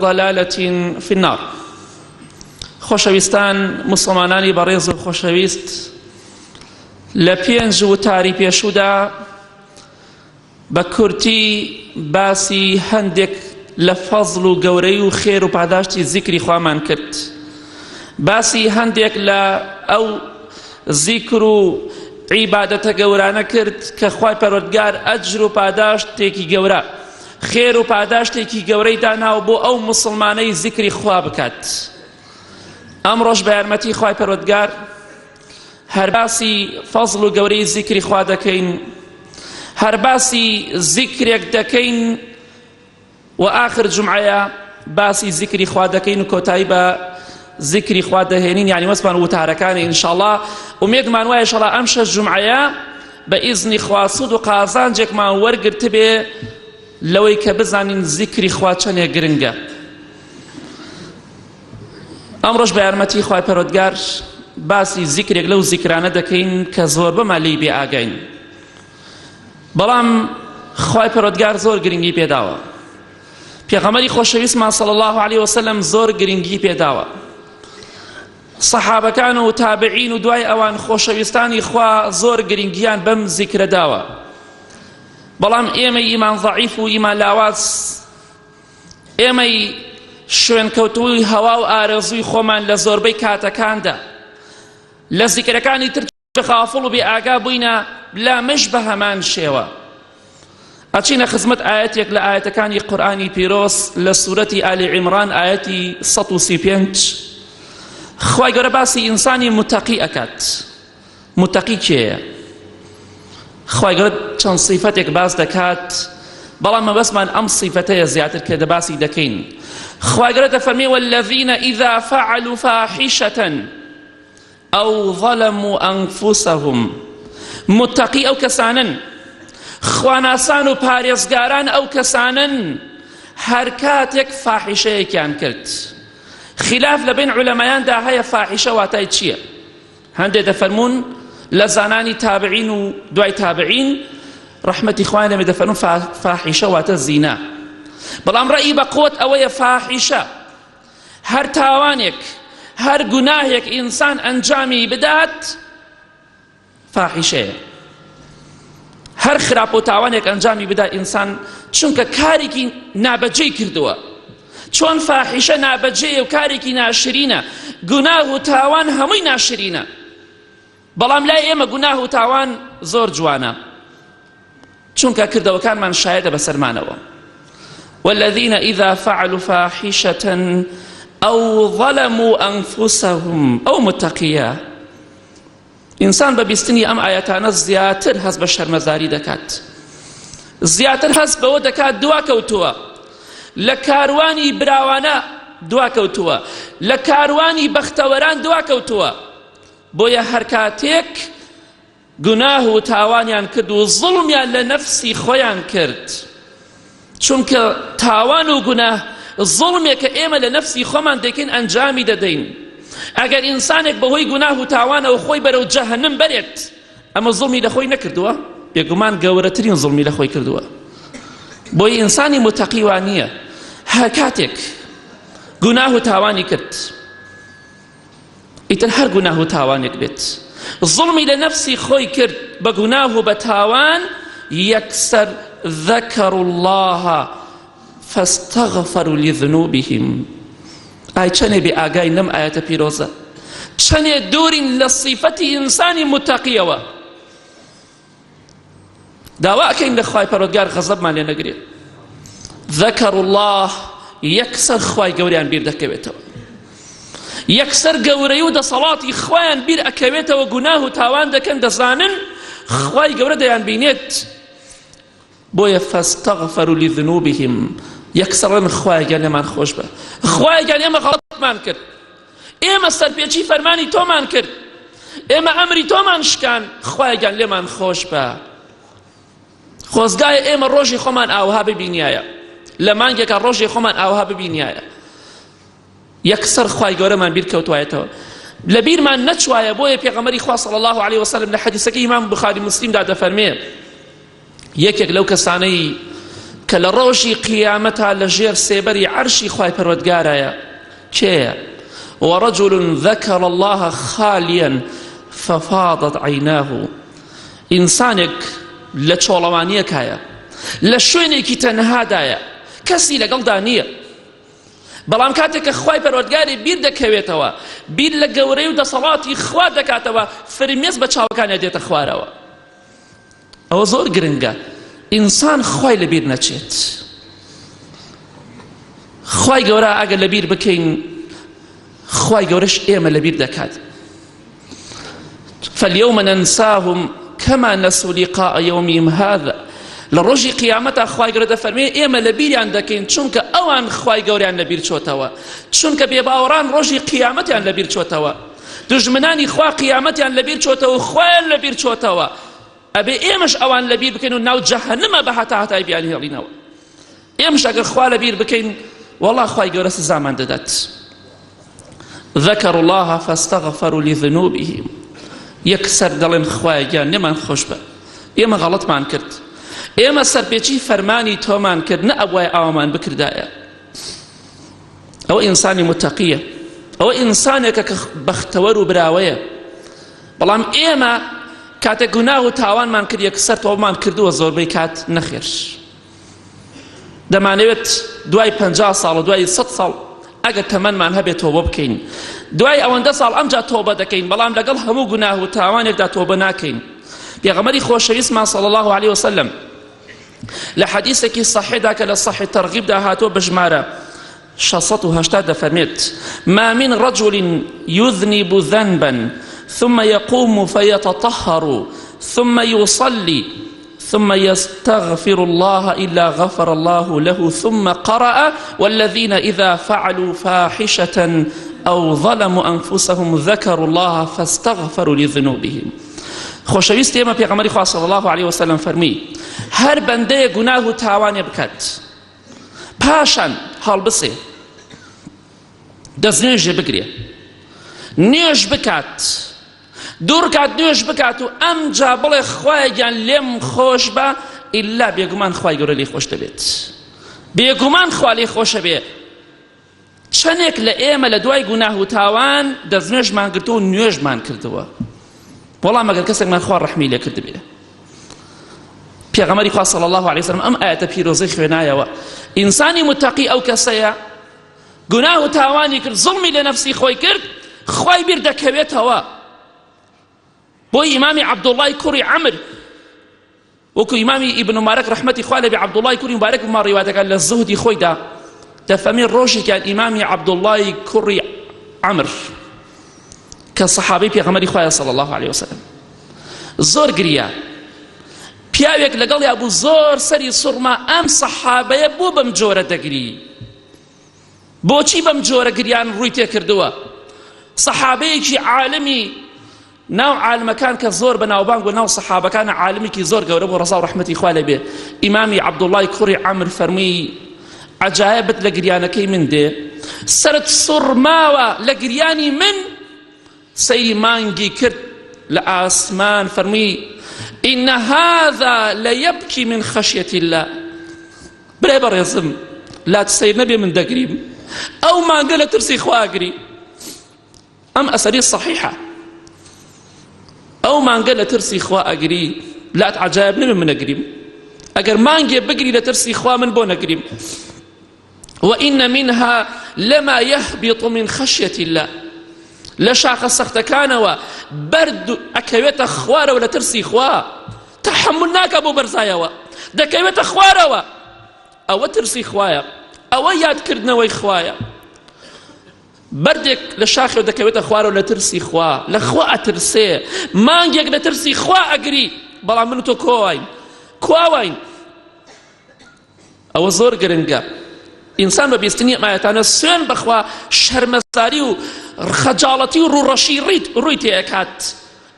ضلالة في النار. خۆشەویستان مسلمانانی بەڕێز و خۆشەویست، لە پێنج وتاری پێشوودا بە کورتی باسی هەندێک لە فەزڵ و گەورەی و خێر و پاداشتی زیکری خوامان کرد، باسی هەندێک لە ئەو زیکر و عیبادەتە گەورانە کرد کە خوای پەروەردگار ئەجر و پاداشتێکی گەورە، خێر و پاداشتێکی گەورەی داناوە بۆ ئەو مسلمانەی زیکری خوا بکات. ئەمڕۆژ بە یارمەتی خوای پەروەردگار هەر باسی فەزڵ و گەورەی زیکری خوا دەکەین، هەر باسی زیکرێک دەکەین و ئاخر جومعەیە باسی زیکری خوا دەکەین و کۆتایی بە زیکری خوا دەهێنین، یعنی وەسمان وتارەکانی ئینشاءڵڵا. ومێدمان وایە ئینشاءڵڵا ئەم شەش جومعەیە بە ئیزنی خوا سوود و قازانجێکمان وەرگرت بێ لەوەی کە بزانین زیکری خوا چەندێک گرنگە. ئەمڕۆژ بە یارمەتی خوای پەروەردگار باسی زیکرێک لەو زیکرانە دەکەین کە زۆر بەمان لێی بێ ئاگاین، بەڵام خوای پەروەردگار زۆر گرنگی پێداوە، پێغەمبەری خۆشەویستمان صلی الله علیه وسلم زۆر گرنگی پێداوە، سەحابەکان و تابعین و دوای ئەوان خۆشەویستانی خوا زۆر گرنگیان بەم زیکرە داوە. بەڵام ئێمەی ئیمان ضەعیف و ئیمان لاواز، ئێمەی شوێنکەوتووی هەوا و ئارەزووی خۆمان لە زۆربەی کاتەکاندا لە زیکرەکانی تر غافڵ و بێ ئاگا بووینە، لامەش بە هەمان شێوە. ئەچینە خزمەت ئاەتێک لە ئاەتەکانی قورئانی پیرۆز لە سوورەتی ئالی عیمران ئاەتی 135. خوای گەورە باسی ئینسانی متەقی ئەکات. متەقی کێیە؟ خوای گەورە چەند سیفەتێک باس دەکات، بەڵام مەبەستمان ئەم سیفەتەیە زیاتر کە دەباسی دەکەین. خوای گەورە دەفەرمێ والذین ئیذا فعلوا فاحشة ئەو ظەلموا ئەنفوسەهم. متەقی ئەو کەسانن، خواناسان و پارێزگاران ئەو کەسانن هەر کاتێک فاحیشەیەکیان کرد. خلاف لە بین عولەمایاندا هەیە فاحیشە واتای چییە؟ هەندێک دەفەرمون لە زانانی تابعین و دوای تابعین ڕەحمەتی خوایان لێمێ دەفەرمون فاحیشە واتە زینا. بەڵام ڕەئی بە قوت ئەوەیە فاحیشە هەر تاوانێک، هەر گوناهێک ئینسان ئەنجامی بدات فاحیشەیە. هەر خراپ و تاوانێک ئەنجامی بدا ئینسان چونکە کارێکی نابەجێی کردووە. چۆن فاحیشە نابەجێیە و کارێکی ناشرینە، گوناه و تاوان هەمووی ناشرینە، بەڵام لای ئێمە گوناه و تاوان زۆر جوانە چونکە کردەوەکانمان شایەدە بەسەرمانەوە. والذین ئیذا فعلوا فاحشة ئەو ظەلموا ئەنفوسەهم. ئەو متەقیە ئینسان بە بیستنی ئەم ئاەتانە زیاتر هەست بە شەرمەزاری دەکات، زیاتر هەست بەوە دەکات دواکەوتووە، لە کاروانی براوانە دواکەوتووە، لە کاروانی بەختەوەران دواکەوتووە. بۆیە هەر کاتێک گوناه و تاوانیان کرد و زڵمیان لە نەفسی خۆیان کرد، چونکە تاوان و گوناه زڵمێک کە ئێمە لە نەفسی خۆمان دەکەین ئەنجامی دەدەین. ئەگەر ئینسانێک بەهۆی گوناه و تاوانەوە خۆی بەرەو جەهەنەم بەرێت، ئەمە زڵمی لە خۆی نەکردووە، بێگومان گەورەترین زڵمی لە خۆی کردووە. بۆی ئینسانی متەقی وان نییە هەر کاتێک گوناه و تاوانی کرد، ئیتر هەر گوناه و تاوانێک بێت، زڵمی لە نەفسی خۆی کرد بە گوناه و بە تاوان، یەکسەر ذەکەروا الله فاستغفروا لذنوبهم. ئای چەندێ بێ ئاگای لەم ئاەتە پیرۆزە، چەندێ دوورین لە سیفەتی ئینسانی متەقیەوە. داوا ئەکەین لە خوای پەروەردگار غەزەبمان لێ نەگرێت. ذەکەروا الله، یەکسەر خوای گەورەیان بیر دەکەوێتەوە، یەکسەر گەورەی و دەسەڵاتی خوایان بیر ئەکەوێتەوە، گوناه و تاوان دەکەن، دەزانن خوای گەورە دەیان بینێت. بۆیە فاستغفروا لذنوبهم، یەکسەڕن خوای گەان لێمان خۆش بە، خوای گەان ئێمە غەڵەتمان کرد، ئێمە سەرپێچی فەرمانی تۆمان کرد، ئێمە ئەمری تۆمان شکان، خوای گەان لێمان خۆش بە. خۆزگایە ئێمە ڕۆژی خۆمان ئاوها ببینایە، لە مانگێکە ڕۆژی خۆمان ئاوها ببینایە، یەکسەر خوای گەورەمان بیر کەوتوایەتەوە، لە بیرمان نەچوایە. بۆیە پێغەمبەری خوا صلی الله علیه وسلم لە حەدیثەکەی ئیمام بوخاری مسلمدا دەفەرمێ یەکێک لەو کەسانەی کە لە ڕۆژی قیامەتە لە ژێر سێبەری عەرشی خوای پەروەردگارایە کێیە؟ ورجل ذكر الله خاليا ففاضت عيناه ئینسانێک لە چۆڵەوانیەکایە لە شوێنێکی تەنهادایە کەسی لەگەڵدا نییە بەڵام کاتێک کە خوای پەروەردگاری بیر دەکەوێتەوە بیر لە گەورەی و دەسەڵاتی خوا دەکاتەوە فرمێز بە چاوەکانە دێتە خوارەوە ئەوە زۆر گرنگە ئینسان خوای لەبیر نەچێت خوای گەورە ئەگەر لەبیر بکەین خوای گەورەش ئێمە لەبیر دەکات فاليوم ننساهم كما نسوا لقاء يومهم هذا لروجي قيامتا خوای گەورە دەفەرمێ ئێمە لەبیریان دەکەین چونکە ئەوان خوای گەورەیان لەبیر چۆتەوە چونکە بێباوەڕان ڕۆژی قیامەتیان لەبیر چۆتەوە دژمنانی خوا قیامەتیان لەبیر چۆتەوە خوایان لەبیر چۆتەوە ئەبێ ئێمەش ئەوان لەبیر بکەین و ناو جەهەنەمە بە هەتای بیان هێڵینەوە ئێمەش ئەگەر خوا لەبیر بکەین وەڵڵا خوای گەورە سزامان دەدات ذكروا الله فاستغفروا لذنوبهم یەکسەر دەڵێن خوایە گیان نێمان خۆش بە ئێمە غەڵەتمان کرد ئێمە سەرپێچی فەرمانی تۆمان کرد نە ئەوای ئاوامان بکردایە ئەوە ئینسانی متەقیە ئەوە ئینسانێکە کە بەختەوەر و براوەیە بەڵام ئێمە کاتێک گوناه و تاوانمان کرد یەکسەر تۆمان کردووە زۆربەی کات نەخێر دەمانەوێت دوای 50 ساڵ و دوای 100 ساڵ ئەگەر تەمەنمان هەبێت تۆبە بکەین دوای ئەوەندە ساڵ ئەمجا تۆبە دەکەین بەڵام لەگەڵ هەموو گوناه و تاوانێکدا تۆبە ناکەین پێغەمبەری خۆشەویستمان صلی الله عليه وسلم لە حەدیثێکی صحیحدا کە لە صحیح تەرغیبدا هاتووە بژمارە 680 دەفەرمێت ما من رجل يذنب ذنبا ثم يقوم فيتطهر ثم يصلي ثم يستغفر الله إلا غفر الله له ثم قرأ والذين إذا فعلوا فاحشة أو ظلموا أنفسهم ذكروا الله فاستغفروا لذنوبهم خۆشەویست ئێمە پێغەمبەری خوا صلی الله عليه وسلم فەرمی هەر بەندەیە گوناه و تاوانێ بکات پاشان هەڵبسێ دەست نوێژێ بگرێ نوێژ بکات دوور کات نوێژ بکات و ئەمجا بڵێ خوایە گیان لێم خۆش بە ئیلا بێگومان خوای گەورە لێی خۆش دەبێت بێگومان خوا لێی خۆشە بێ چەندێک لە ئێمە لە دوای گوناه و تاوان دەست نوێژمان گرتووە و نوێژمان کردووە وەڵام ئەگەر کەسێکمان خوا ڕەحمی لێ کرد بێ پێغەمبەری خوا صلی الله عليه وسلم ئەم ئاەتە پیرۆزەی خوێنایەوە ئینسانی متەقی ئەو کەسەیە گوناه و تاوانی کرد زڵمی لە نەفسی خۆی کرد خوای بیر دەکەوێتەوە بۆی ئیمامی عەبدوڵڵای کوڕی عەمر وەکو ئیمامی ئیبن مبارەک ڕەحمەتی خوا لێبێ عەبدوڵڵای کوڕی مبارەک بما ڕیواتەکان لە زوهدی خۆیدا دەفەرمێ ڕۆژێکیان ئیمامی عەبدوڵڵای کوڕی عەمر کە سەحابەی پێغەمبەری خوایە صلی الله عليه وسلم زۆر گریا پیاوێک لەگەڵیا بوو زۆر سەری سوڕما ئەم سەحابەیە بۆ بەم جۆرە دەگری بۆچی بەم جۆرە گریان ڕووی تێکردووە سەحابەیەکی عالمی ناو عالمەکان کە زۆر بەناوبانگ و ناو سەحابەکانە عالمێکی زۆر گەورە بۆ ڕەزا و ڕەحمەتی خوا لێبێ ئیمامی عەبدوڵڵای کوڕی عەمر فەرمووی عەجایبت لە گریانەکەی من دێ سەرت سوڕماوە لە گریانی من سەیری مانگی کرد لە ئاسمان فەرمووی إن هذا ليبكي من خشية الله برێ بەڕێزم لات سەیر نەبێ من دەگریم ئەو مانگە لە ترسی خوا ئەگری ئەم ئەسەری صحیحە ئەو مانگە لە ترسی خوا ئەگری لات عەجایب نەبێ من ئەگریم ئەگەر مانگێ بگری لە ترسی خوا من بۆ نەگریم وإن منها لما يهبط من خشية الله لە شاخە سەختەکانەوە بەرد ئەکەوێتە خوارەوە لە ترسی خوا تەحەمل ناکە بۆ بەرزایەوە دەکەوێتە خوارەوە ئەوە ترسی خوایە ئەوە یادکردنەوەی خوایە بەردێک لە شاخێ دەکەوێتە خوارەوە لە ترسی خوا لە خوا ئەترسێ مانگێک لە ترسی خوا ئەگری بەڵام من و تۆ کواوین ئەوە زۆر گرنگە ئینسان بە بیستنی ئەمایەتانە سوێن بەخوا شەرمەزاری و خەجاڵەتی و ڕوڕەشی ڕووی تێئەکات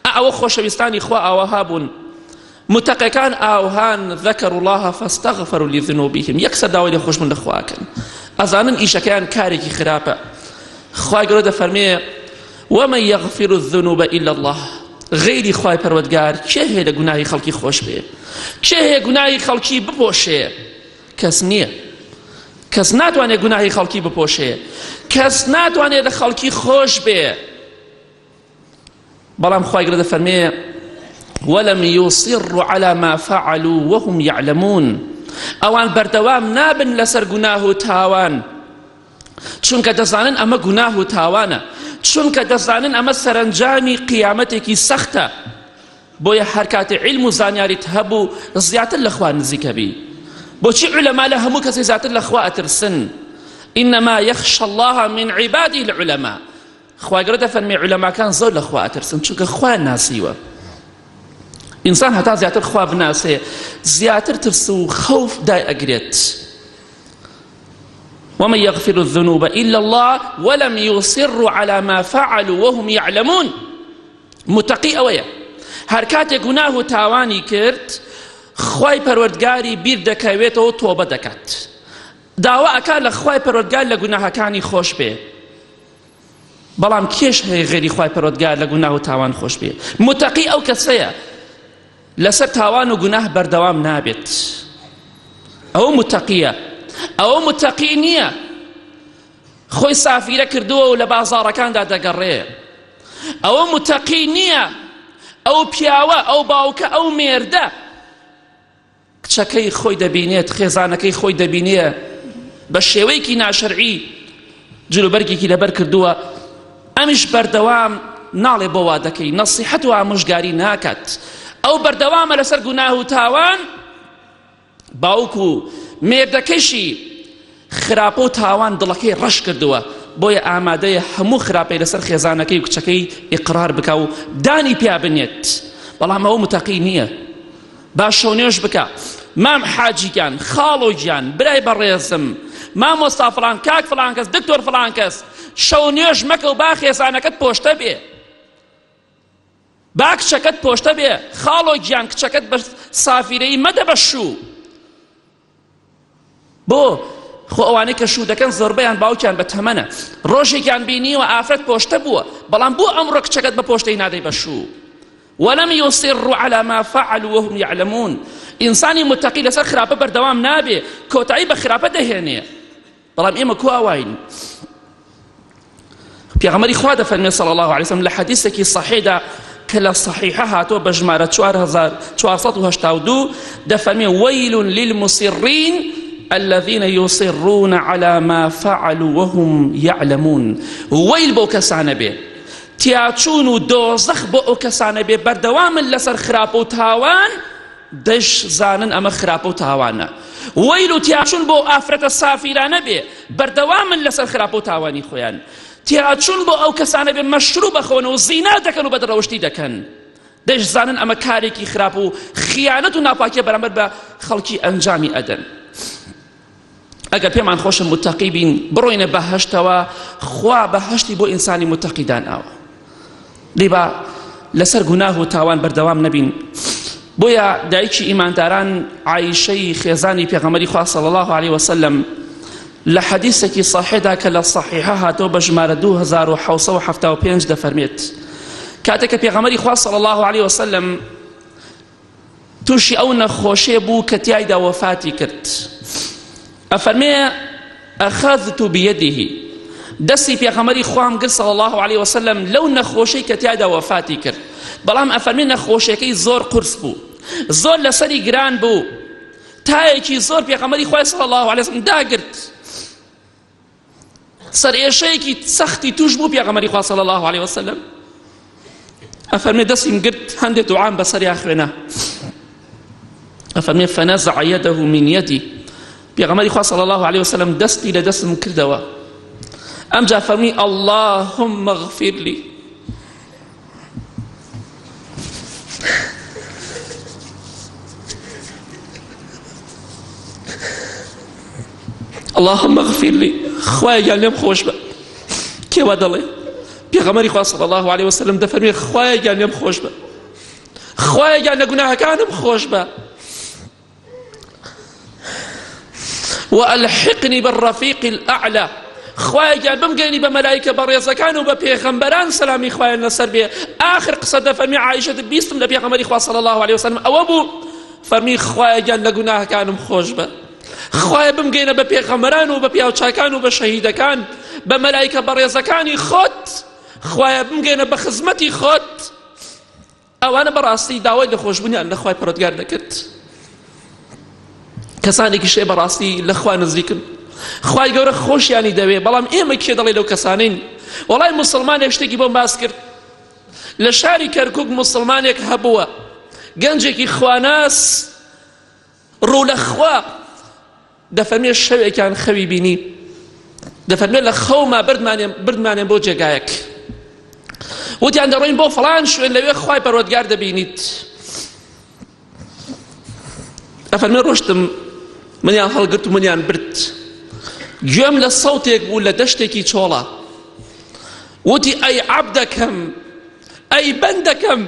ئەوە خۆشەویستانی خوا ئاوەها بوون متەقیەکان ئاوهان ذەکەروا الله فاستغفروا لذنوبهم یەکسەر داوای لێخۆشبوون لە خواکەن ئەزانن ئیشەکەیان کارێکی خراپە خوای گەورە دەفەرمێ ومن يغفر الذنوب إلا الله غیری خوای پەروەردگار کێ هەیە لە گوناهی خەڵکی خۆش بێ کێ هەیە گوناهی خەڵکی بپۆشێ کەس نییە. کەس ناتوانێت گوناهی خەڵکی بپۆشێ، کەس ناتوانێت لە خەڵکی خۆش بێ. بەڵام خوای گەورە دەفەرمێ وەلەم یوصروا على ما فعلوا وهم يعلمون. ئەوان بەردەوام نابن لەسەر گوناه و تاوان، چونکە دەزانن ئەمە گوناه و تاوانە، چونکە دەزانن ئەمە سەرنجامی قیامەتێکی سەختە. بۆیە هەر کاتێ علم و زانیاریت هەبوو زیاتر لە خوا نزیکە بی. بۆچی عولەما لە هەموو کەسێک زیاتر لە خوا ئەترسن؟ ئینەما یەخشى الله من عیباده العولەما. خوای گەورە دەفەرمێ عولەماکان زۆر لە خوا ئەترسن چونکە خوا ناسیوە. ئینسان هەتا زیاتر خوا بناسێ زیاتر ترس و خەوف دای ئەگرێت. ومن يغفر الذنوب إلا الله ولم يصروا على ما فعلوا وهم يعلمون. متقی ئەوەیە هەر کاتێک گوناه و تاوانی کرد خوای پەروەردگاری بیر دەکەوێتەوە تۆبە دەکات، داوا ئەکات لە خوای پەروەردگار لە گوناهەکانی خۆش بێ. بەڵام کێش هەیە غێری خوای پەروەردگار لە گوناه و تاوان خۆش بێ؟ متقی ئەو کەسەیە لەسەر تاوان و گوناه بەردەوام نابێت. ئەوە متقیە. ئەوە متقی نییە خۆی سافیرە کردووە و لە بازاڕەکاندا دەگەڕێ. ئەوە متقی نییە. ئەو پیاوە، ئەو باوکە، ئەو مێردە کچەکەی خۆی دەبینێت، خێزانەکەی خۆی دەبینێ بە شێوەیەکی ناشەرعی جلوبەرگێکی لەبەر کردووە، ئەمیش بەردەوام ناڵێ بۆ وا دەکەی، نەسیحەت و ئامۆژگاری ناکات. ئەو بەردەوامە لەسەر گوناه و تاوان. باوک و مێردەکەشی خراپە و تاوان دڵەکەی ڕەش کردووە، بۆیە ئامادەیە هەموو خراپەی لەسەر خێزانەکەی و کچەکەی ئیقرار بکە و دانی پیا بنێت. بەڵام ئەوە متەقی نییە. با شەو نوێژ بکە، مام حاجیگیان، خاڵۆگیان، برای بەڕێزم، مامۆستا فڵان، کاک فڵان کەس، دکتۆر فڵان کەس، شەو نوێژ مەکە و با خێزانەکەت پۆشتە بێ، با کچەکەت پۆشتە بێ. خاڵۆگیان کچەکەت بە سافیرەی مەدە بە شوو. بۆ خۆ ئەوانەی کە شوو دەکەن زۆربەیان باوکیان بە تەمەنە، ڕۆژێکیان بینیوە ئافرەت پۆشتە بووە، بەڵام بۆ ئەمڕۆ کچەکەت بە پۆشتەی نادەی بە شوو. ولم يصروا على ما فعلوا وهم يعلمون. ئینسانی متقی لەسەر خراپە بەردەوام نابێ، کۆتایی بە خراپە دەهێنێ. بەڵام ئێمە کو ئاواین؟ پێغەمبەری خوا دەفەرمێ صلی الله عليه وسلم لە حەدیثێکی صحیحدا کە لە صحیحە هاتووە بە ژمارە 4482 دەفەرمێ ويل للمصرين الذين يصرون على ما فعلوا وهم يعلمون. ويل بۆ کەسانە بێ، تیاچون و دۆزەخ بۆ ئەو کەسانە بێ بەردەوامن لەسەر خراپە و تاوان دەش زانن ئەمە خراپە و تاوانە. وەیل و تیاچون بۆ ئافرەتە سافیرانە بێ بەردەوامن لەسەر خراپە و تاوانی خۆیان. تیاچون بۆ ئەو کەسانە بێ مەشروب بەخۆن و زینا دەکەن و بەدڕەوشتی دەکەن، دەش زانن ئەمە کارێکی خراپە و خیانەت و ناپاکیە بەرامبەر بە خەڵکی ئەنجامی ئەدەن. ئەگەر پێمان خۆشە متەقی بین بڕۆینە بەهەشتەوە، خوا بەهەشتی بۆ ئینسانی متەقی داناوە. دیبا لەسەر گوناه و تاوان بەردەوام نەبین. بۆیە دایکی ئیمانداران عایشەی خێزانی پێغەمبەری خوا صلی الله عليه وسلم لە حەدیثێکی صحیحدا کە لە صحیحە هاتەوە بە ژمارە 2775 دەفەرمێت کاتێک کە پێغەمبەری خوا صلی الله عليه وسلم تووشی ئەو نەخۆشیە بوو کە تیایدا وەفاتی کرد. ئەفەرمێ ئەخەذت بيده، دەستی پێغەمبەری خوام گرت صلی الله عليه وسلم لەو نەخۆشەی کە تیایدا وەفاتی کرد. بەڵام ئەفەرمێ نەخۆشیەکەی زۆر قورس بوو، زۆر لەسەری گران بوو، تایەکی زۆر پێغەمبەری خوای صلی الله عليه وسلم داگرت، سەرئێشەیەکی سەختی توش بوو پێغەمبەری خوا صلی الله عليه وسلم. ئەفەرمێ دەستیم گرت هەندێک دوعام بەسەریا خوێنە. ئەفەرمێ فنزع يده من يدي، پێغەمبەری خوا صلی الله عليه وسلم دەستی لە دەستم کردەوە. ئەمجا فەرمی اللهم اغفر لي. اللهم اغفر لي، خوایە لێم خۆش بە. کێوە دەڵێ؟ پێغەمبەری خوا صلی الله عليه وسلم دەفەرمێ خوایە لێم خۆش بە، خوایە لە گوناهەکانم خۆش بە. وألحقني بالرفيق الأعلى، خوايا بمگەێنی بە مەلایکە بەڕێزەکان و بە پێغەمبەران سەلامی خوایان لەسەر بێ. آخر قسە دەفەرمی عایشە بیستم لە پێغەمبەری خوا صلی الله عليه وسلم ئەوە بوو، فەرمی خوایە لە گوناهەکانم خۆش بە، خوایە بمگەینە بە پێغەمبەران و بە پیاوچاکان و بە شەهیدەکان بە مەلایکە بەڕێزەکانی خۆت خوایە بمگەینە بە خزمەتی خۆت ئەوانە بەڕاستی داوای لە خۆشببوونیان لە خوای پەروەردگار دەکرد کەسانێکی شێ بەڕاستی لە خوا نزیکن خوای گەورە خۆشیانی دەوێ بەڵام ئێمە کێ دەڵێ لەو کەسانین وەڵای موسڵمانێک شتێکی بۆم باس کرد لە شاری کەرکووک موسڵمانێک هەبووە گەنجێکی خواناس ڕوو لە خوا دەفەرمێ شەوێکیان خەوی بینی دەفەرمێ لە خەوما بردمانێن بۆ جێگایەک وتیان دەڕۆین بۆ فڵان شوێن لەوێ خوای پەروەردگار دەبینیت دەفەرمێ ڕۆشتم منیان هەڵگرت و منیان برد گوێم لە سەوتێک بوو لە دەشتێکی چۆڵە وتی ئەی عەبدەکەم ئەی بەندەکەم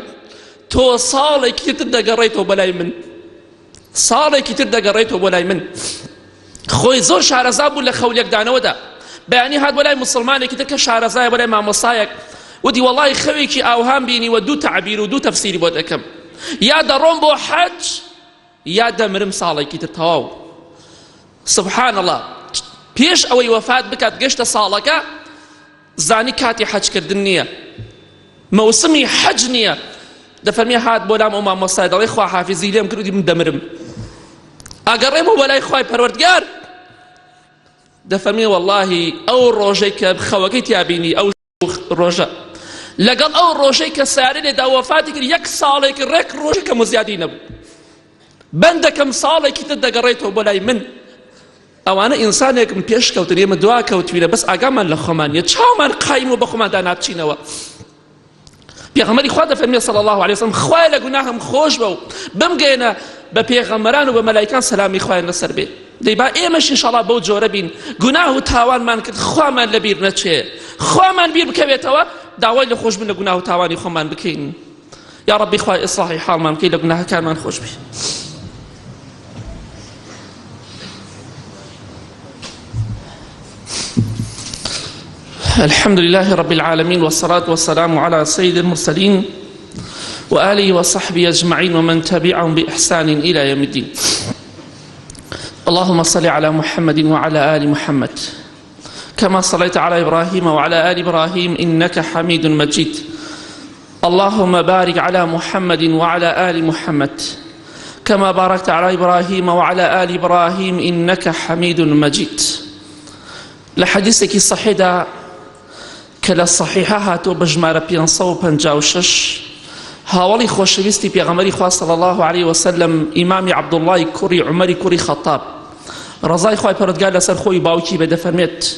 تۆ ساڵێکی تر دەگەڕێیتەوە بەلای من ساڵێکی تر دەگەڕێیتەوە بۆ لای من خۆی زۆر شارەزا بوو لە خەولێکدانەوەدا بەیانی هات بۆ لای موسڵمانێکی تر کە شارەزایە بۆ لای مامۆستایەک وتی وەڵڵی خەوێکی ئاوهام بینیوە دوو تەعبیر و دوو تەفسیری بۆ دەکەم یا دەڕۆم بۆ حەج یا دەمرم ساڵێکی تر تەواو سبحان الله پێش ئەوەی وەفات بکات گەشتە ساڵەکە زانی کاتی حەجکردن نییە مەوسمی حەج نییە دەفەرمێ هات بۆ لام ئەو مامۆستای دەڵێ خوا حافیزی لێم کردی من دەمرم ئەگەڕێمەوە بەلای خوای پەروەردگار دەفەرمێ وەڵڵاهی ئەو ڕۆژەی کە خەوەکەی تیابینی ئەو ڕۆژە لەگەڵ ئەو ڕۆژەی کە سارێ لێدا وەفاتی کرد یەک ساڵێک ڕێک ڕۆژێکە مزیادی نەبوو بەندەکەم ساڵێکی تر دەگەڕێیتەوە بۆ لای من ئەوانە ئینسانێکم پێش کەوتن ئێمە دوا کەوتوینە بەس ئاگامان لە خۆمانیە چاومان قایم و بە خۆماندا ناچینەوە پێغەمبەری خوا دەفەرمێ صلی الله علیه وسلم خوای لە گوناهم خۆش بە و بمگەێنە بە پێغەمبەران و بە مەلایکان سەلامی خوایان لەسەر بێ دەی با ئێمەش ئینشاڵڵا بەو جۆرە بین گوناه و تاوانمان کرد خوامان لەبیر نەچێ خوامان بیر بکەوێتەوە داوای لە خۆشبوون لە گوناه و تاوانی خۆمان بکەین یا ربی خوای ئیصلاحی حاڵمان بکەی لە گوناهەکانمان خۆش بێ الحمد لله رب العالمين والصلاة والسلام على سيد المرسلين وآله وصحبه أجمعين ومن تبعهم بإحسان إلى يوم الدين اللهم صل على محمد وعلى آل محمد كما صليت على إبراهيم وعلى آل إبراهيم إنك حميد مجيد اللهم بارك على محمد وعلى آل محمد كما باركت على إبراهيم وعلى آل إبراهيم إنك حميد مجيد لحديثك صحيح كلا صحيحة هاتو بجمارة 556 هاولي خوشويستي بيغمري خواه صلى الله عليه وسلم إمامي عبد الله كوري عمري كوري خطاب رضاي خواه پردگار لسر خوي باوكي بدا فرميت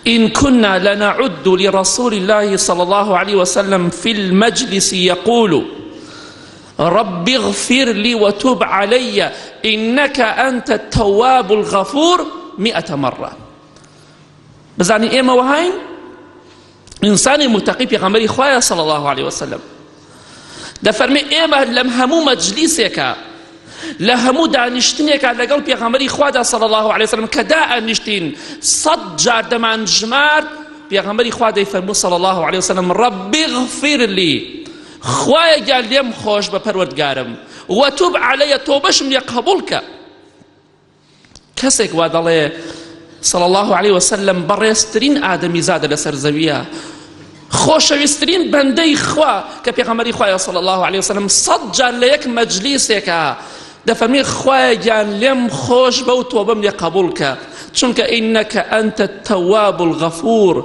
إن كنا لنعد لرسول الله صلى الله عليه وسلم في المجلس يقول رب اغفر لي وتب علي إنك أنت التواب الغفور 100 مرة بزعني إيما وهاين إنسان متقي بيغمري خواه صلى الله عليه وسلم دەفەرمێ ئێمە لەم هەموو مەجلیسێکە لە هەموو دانیشتنێکە لەگەڵ پێغەمبەری خوادا صلی الله عليه وسلم کە دائەنیشتین 100 جار دەمانژمارد پێغەمبەری خوا دەیفەرموو صلی الله عليه وسلم رب اغفر لي خوایە گیان لێم خۆش بە پەروەردگارم وتوب علي تۆبەشم لێ قبوڵ کە کەسێک وا دەڵێ صلی الله عليه وسلم بەڕێزترین ئادەمی زادە لەسەر زەویە خۆشەویستترین بەندەی خوا کە پێغەمبەری خوایە صلی الله عليه وسلم 100 جار لە یەک مەجلیسێکە دەفەرمێ خوایە گیان لێم خۆش بە و تۆبەم لێ قبوڵ کە چونکە ئینەکە ئەنتە التەواب الغەفور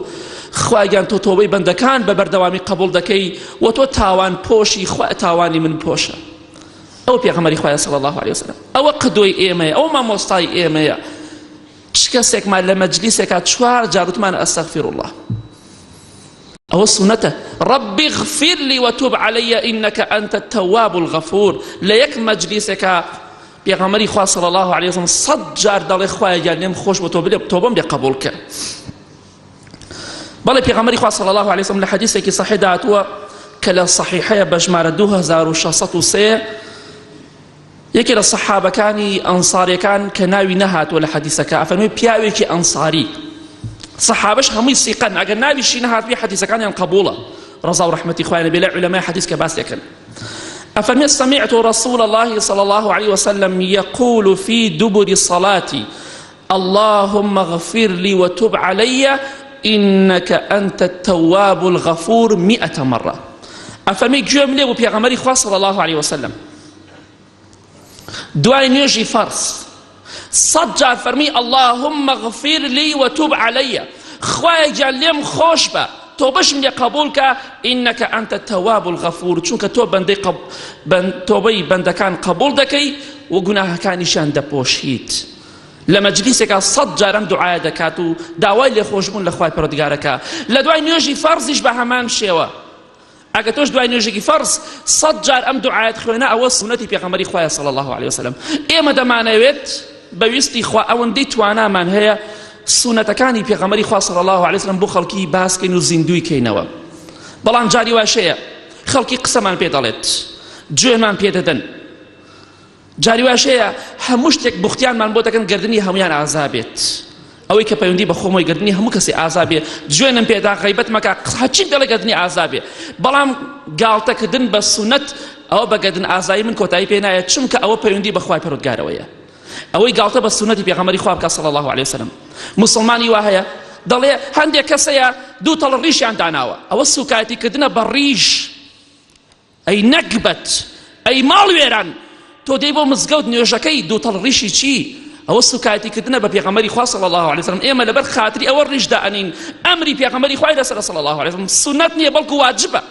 خوای گیان تۆ تۆبەی بەندەکان بە بەردەوامی قبوڵ دەکەی و تۆ تاوان پۆشی خوا تاوانی من پۆشە ئەو پێغەمبەری خوایە صلی الله عليه وسلم ئەوە قدوەی ئێمەیە ئەو مامۆستای ئێمەیە چ کەسێکمان لە مەجلیسێکە 4 جار وتمان ئەستەغفر الله أو سنته رب اغفر لي وتوب علي إنك أنت التواب الغفور ليك مجلسك بيغمري خواه صلى الله عليه وسلم 100 جار دل خواه جانم خوش وتوبم بقبولك بل بيغمري خواه صلى الله عليه وسلم لحديثك صحيح داتوا كلا صحيحية بجمار 2603 يكي للصحابة كاني أنصاري كان كناوي نهات ولا حديثك أفرمي بياويكي أنصاري صحابش همي سيقن اگر ناوي شي نهات بي حديث كان ين قبوله رضا ورحمه اخواننا بلا علماء حديث كباس يكن افرمي سمعت رسول الله صلى الله عليه وسلم يقول في دبر صلاتي اللهم اغفر لي وتب علي إنك أنت التواب الغفور 100 مرة. أفرمي گوێم لێ بوو پێغەمبەری خوا صلی الله عليه وسلم دوای نوێژی فەرز 100 جار فەرمی اللهم اغفر لي وتب علي، خوایە گیان لێم خۆش بە، تۆبەشم لێ قبول کە إنك أنت التواب الغفور، چونکە تۆ تۆبەی بەندەکان قبول دەکەی و گوناهەکانیشیان دەپۆشیت. لە مەجلیسێکا 100 جار ئەم دوعایە دەکات و داوای لێخۆشبوون لە خوای پەروەردگارەکە. لە دوای نوێژی فەرزیش بە هەمان شێوە، ئەگە تۆش دوای نوێژێکی فەرز 100 جار ئەم دوعایەت خوێنە، ئەوە سونەتی پێغەمبەری خوایە صلی الله عليه وسلم. ئێمە دەمانەوێت بەویستی خوا ئەوەندەی توانامان هەیە سونەتەکانی پێغەمبەری خوا صلی الله عليه وسلم بۆ خەڵکی باسکەین و زیندوی کەینەوە. بەڵام جاری واشەیە خەڵکی قسەمان پێ دەڵێت، گوێمان پێ دەدەن، جاری واشەیە هەموو شتێک بوختیانمان بۆ دەکەن گردنی هەمویان ئازابێت. ئەوەی کە پەیوەندی بە خۆمەوەی گردنی هەموو کەسی ئازابێ، گوێنم پێدا غەیبەت مەکە، هەرچی دەڵێ گردنی ئازابێ. بەڵام گاڵتەکردن بە سونەت ئەوە بە گردن ئازایی من کۆتایی پێ نایەت، چونکە ئەوە پەیوەندی بە خوای پەروەردگارەوەیە. ئەوەی گاڵتە بە سونەتی پێغەمبەری خوا بکات صلی الله عليه وسلم. مسلمانی وا هەیە دەڵێ هەندێک کەسەیە دوو تەڵ ڕیشیان داناوە، ئەوە سوکایەتیکردنە بە ڕیش. ئەی نەکبەت، ئەی ماڵ وێران، تۆ دەی بۆ مزگەوت نوێژەکەی دوو تەڵ ڕیشی چی؟ ئەوە سوکایەتیکردنە بە پێغەمبەری خوا صلی الله عليه وسلم. ئێمە لەبەر خاتری ئەوە ڕیش دائەنین، ئەمری پێغەمبەری خوای لەسەرە صلی الله عليه وسلم. سونەت نییە بەڵکو واجبە.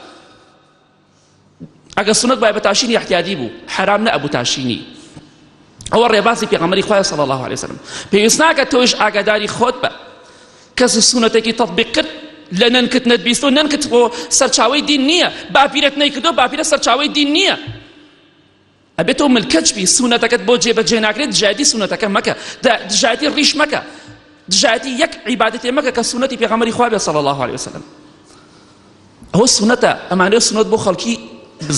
ئەگە سونەت وایە بە تاشینی احتیاطی بوو، حرام نەبوو تاشینی. ئەوە ڕێبازی پێغەمبەری خوایە صلی الله عليه وسلم. پێویست ناکە تۆش ئاگاداری خۆت بە. کەسی سونەتێکی تەطبیق کرد لە نەنکردنت بیستۆ، نەنکرد بۆ سەرچاوەی دین نییە، باپیرت نەیکردۆ باپیرە سەرچاوەی دین نییە. ئەبێت تۆ ملکەچ بی، سونەتەکەت بۆ جێبەجێ ناکرێت، دژایەتی سونەتەکە مەکە، دژایەتی ڕیش مەکە، دژایەتی یەک عیبادەتێ مەکە کە سونەتی پێغەمبەری خوا بێ صلی الله عليه وسلم. ئەوە سونەتە، ئەمانەیە سونەت بۆ خەڵکی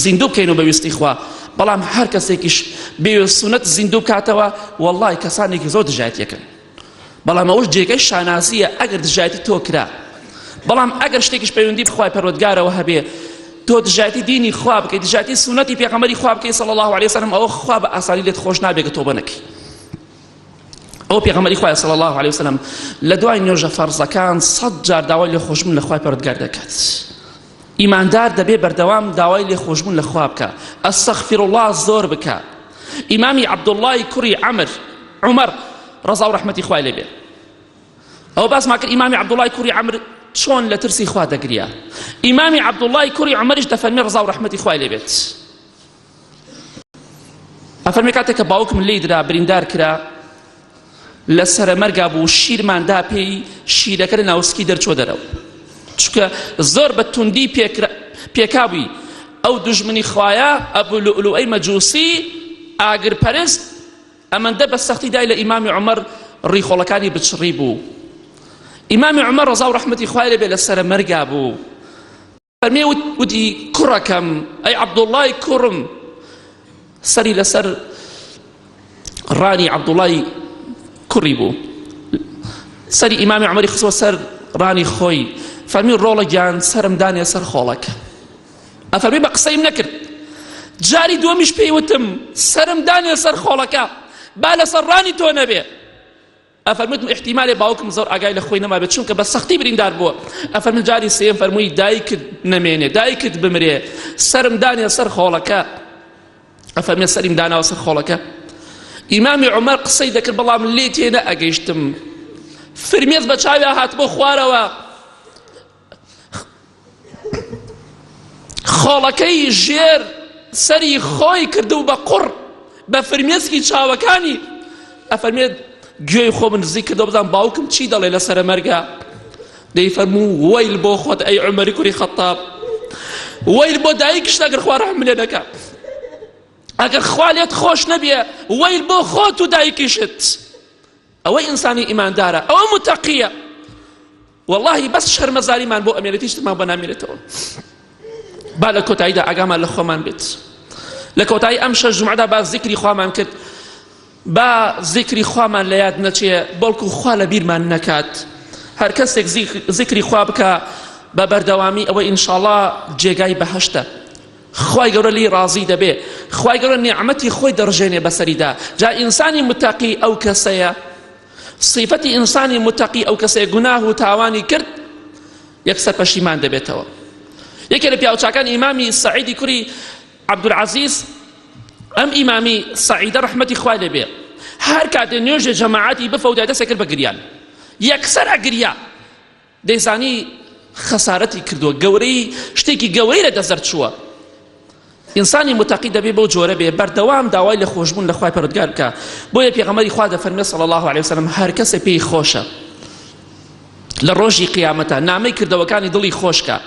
زیندوو بکەین و بەویستی خوا. بەڵام هەر کەسێکیش بێ سونەت زیندوو بکاتەوە، وەڵڵای کەسانێکی زۆر دژایەتیەکەن. بەڵام ئەوەش جێگەی شانازیە ئەگەر دژایەتی تۆ کرا. بەڵام ئەگەر شتێکیش پەیوەندی بخوای پەروەردگارەوە هەبێ، تۆ دژایەتی دینی خوا بکەیت، دژایەتی سونەتی پێغەمبەری خوا بکەیت صلی الله عليه وسلم، ئەوە خوا بە ئاسانی لێت خۆش نابێت کە تۆبە نەکەی. ئەو پێغەمبەری خوایە صلی الله عليه وسلم لە دوای نوێژە فەرزەکان 100 جار داوای لێخۆشبوون لە خوای پەروەردگار دەکات. ئیماندار دەبێ بەردەوام داوای لێخۆشبوون لە خوا بکە، ئەستەغفر الله زۆر بکە. ئیمامی عەبدوڵڵای کوڕی عومەر ڕەزا و ڕەحمەتی خوای لێ بێ، ئەوە باسمان کرد ئیمامی عەبدوڵڵای کوڕی عەمر چۆن لە ترسی خوا دەگریا. ئیمامی عەبدوڵڵای کوڕی عومەریش دەفەرمێ ڕەزا و ڕەحمەتی خوای لێ بێت، ئەفەرمێ کاتێک کە باوکم لێی درا بریندار کرا لە سەرەمەرگا بوو، شیرماندا پێی، شیرەکە لە ناوسکی دەرچۆ دەرەوە، چونکە زۆر بە توندی پێکابووی. ئەو دوژمنی خوایە ئەبوو لؤلؤەی مەجووسی ئاگرپەرست ئەمەندە بە سەختی دای لە ئیمامی عومەر ڕیخۆڵەکانی بچڕی بوو. ئیمامی عومەر ڕەزا و ڕەحمەتی خوای لێ بێ لە سەرەمەرگا بوو، فەرمێ وتی کوڕەکەم، ئەی عەبدوڵڵای کوڕم، سەری لەسەر ڕانی عەبدوڵڵای کوڕی بوو، سەری ئیمامی عومەری خستووە سەر ڕانی خۆی، فەرمی ڕۆڵە گیان سەرم دانێ سەر خۆڵەکە. ئەفەرمی بە قسەیم نەکرد، جاری دووەمیش پێی وتم سەرم دانێ سەر خۆڵەکە با لەسەر ڕانی تۆ نەبێ. ئەفەرمیتم احتیمالێ باوکم زۆر ئاگای لە خۆی نەمابێت چونکە بە سەختی بریندار بووە. ئەفەرمی جاری سێم فەرمووی دایکت نەمێنێ، دایکت بمرێ، سەرم دانێ سەر خۆڵەکە. ئەفەرمێ سەریم داناوە سەر خۆڵەکە. ئیمامی عومەر قسەی دەکرد بەڵام لێ تێنە ئەگەیشتم، فرمێز بە چاویا هات بۆ خوارەوە، خۆڵەکەی ژێر سەری خۆی کردو بە قوڕ بە فرمێسکی چاوەکانی. ئەفەرمێت گوێی خۆ من نزیک کردەوە بزانم باوکم چی دەڵێ لە سەرەمەرگا. دەیفەرموو وەیل بۆ خۆت ئەی عومەری کوڕی خەتاب، وەیل بۆ دایکشت ئەگەر خوا ڕەحم لێ نەکات، ئەگەر خوا لێت خۆش نەبێ وەیل بۆ خۆت و دایکیشت. ئەوەی ئینسانی ئیماندارە، ئەوە متەقیە. واللهی بەس شەرمەزاریمان بۆ ئەمێنێتی شتمان بۆ نامێنێتەوە. با لە کۆتاییدا ئاگامان لە خۆمان بێت. لە کۆتایی ئەم شەش جومعەدا با زیکری خوامان کرد، با زیکری خوامان لە یاد نەچێ، بەڵکو خوا لە بیرمان نەکات. هەر کەسێک زیکری خوا بکە بە بەردەوامی، ئەوە ئینشاءڵڵا جێگای بەهەشتە، خوای گەورە لی ڕازی دەبێ، خوای گەورە نیعمەتی خۆی دەڕژێنێ بەسەریدا. جا ئینسانی متەقی ئەو کەسەیە صفەتی ئینسانی متەقی ئەو کەسێ گوناه و تاوانی کرد یەکسەر پەشیمان دەبێتەوە. یەکێ لە پیاوچاکان ئیمامی سەعیدی کوڕی عەبدولعەزیز، ئەم ئیمامی سەعیدە ڕەحمەتی خوای لێبێ، هەر کاتێ نوێژێ جەماعەتی بفەوتە دەستێ کرد بە گریان، یەکسەر ئەگریا. دەیزانی خەسارەتی کردووە، گەورەی شتێکی گەورەی لە دەست چووە. ئینسانی متەقی دەبێ بەو جۆرە بێ، بەردەوام داوای لە خۆشبوون لە خوای پەروەردگار بکە. بۆیە پێغەمبەری خوا دەفەرمێ صلی الله علیه وسلم هەر کەسێ پێی خۆشە لە ڕۆژی قیامەتە نامەی کردەوەکانی دڵی خۆشکە،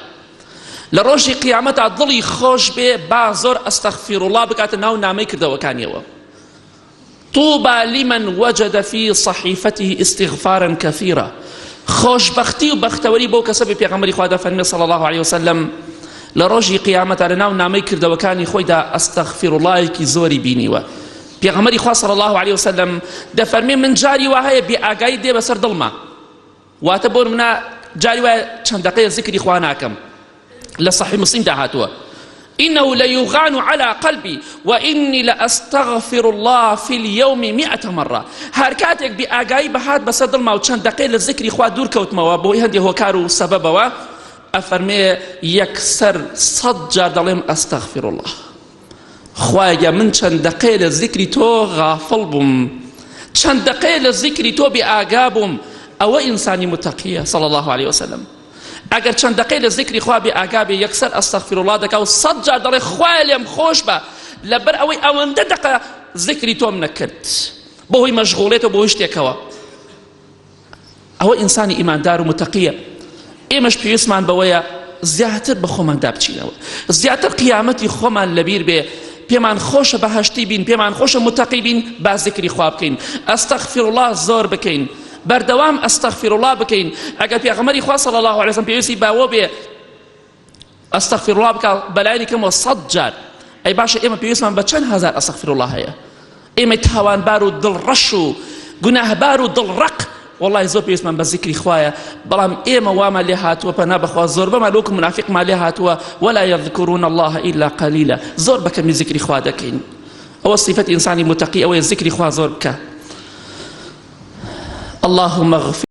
لە ڕۆژی قیامەتە دڵی خۆش بێ با زۆر ئەستەغفیرڵڵاه بکاتە ناو نامەی کردەوەکانیەوە. طوبى لمن وجد في صحيفته استغفارا كثيرا. خۆشبەختی و بەختەوەری بۆ کەسە بێ پێغەمبەری خوا دەفەرمێ صلی الله علیه وسلم لە ڕۆژی قیامەتە لە ناو نامەی کردەوەکانی خۆیدا ئەستەغفیرڵڵاهێکی زۆری بینیوە. پێغەمبەری خوا صلی الله علیه وسلم دەفەرمێ من جاری وا هەیە بێئاگایی دێ بەسەر دڵما، واتە بۆ منە جاری وایە چەند دەقەیە ذکری خوا ناکەم. لە صحیح مسلم داهاتووە إنه ليغان على قلبي وإني لأستغفر الله في اليوم 100 مرة. هر کاتێک بێئاگایی بەهات بەسەر دڵما و چەند دەقەی لە ذکری خوا دوور کەوتمەوە بۆی هەندێک هۆکار و سەبەبەوە، ئەفەرمێ یەکسەر 100 جار دەڵێم ئەستەغفر الله. خوایە من چەند دەقەی لە ذکری تۆ غافڵ بووم، چەند دەقەی لە ذکری تۆ بێئاگا بووم. ئەوە ئینسانی متەقیە صلی الله علیه وسلم. ئەگەر چەند دەقەی لە ذکری خوا بێئاگا بێ یەکسەر ئەستەغفیرڵڵاه دەکا و 100 جار دەڵێ خوایە لێم خۆش بە لەبەر ئەوەی ئەوەندە دەقە ذکری تۆم نەکرد بەهۆی مەشغوڵێتەوە بۆ شتێکەوە. ئەوە ئینسانی ئیماندار و متەقیە. ئێمەش پێویستمان بەوەیە زیاتر بە خۆمان دابچینەوە، زیاتر قیامەتی خۆمان لەبیر بێ، پێمان خۆشە بەهەشتی بین، پێمان خۆشە متەقی بین، با ذکری خوا بکەین، ئەستەغفیرڵڵاه زۆر بکەین، بەردەوام ئەستەغفیرڵڵاه بکەین. ئەگەر پێغەمبەری خوا صلی الله علیه وسلم پێویستی باوە بێ ئەستەغفیرڵڵاه بکە بەلایانی کەمەوە 100 جار، ئەی باشە ئێمە پێویستمان بە چەند هەزار ئەستەغفیرڵڵاه هەیە؟ ئێمە تاوانبار و دڵڕەش و گوناهبار و دڵڕەق، والله زۆر پێویستمان بە ذکری خوایە. بەڵام ئێمە وامان لێ هاتووە پەنا بەخوا زۆر بەمان وەکو منافقمان لێ هاتووە ولا يذكرون الله إلا قليلا، زۆر بەکەمی ذکری خوا دەکەین. ئەوە صفەتی ئینسانی متەقی ئەوەیە ذکری خوا زۆر بکە. اللهم اغفر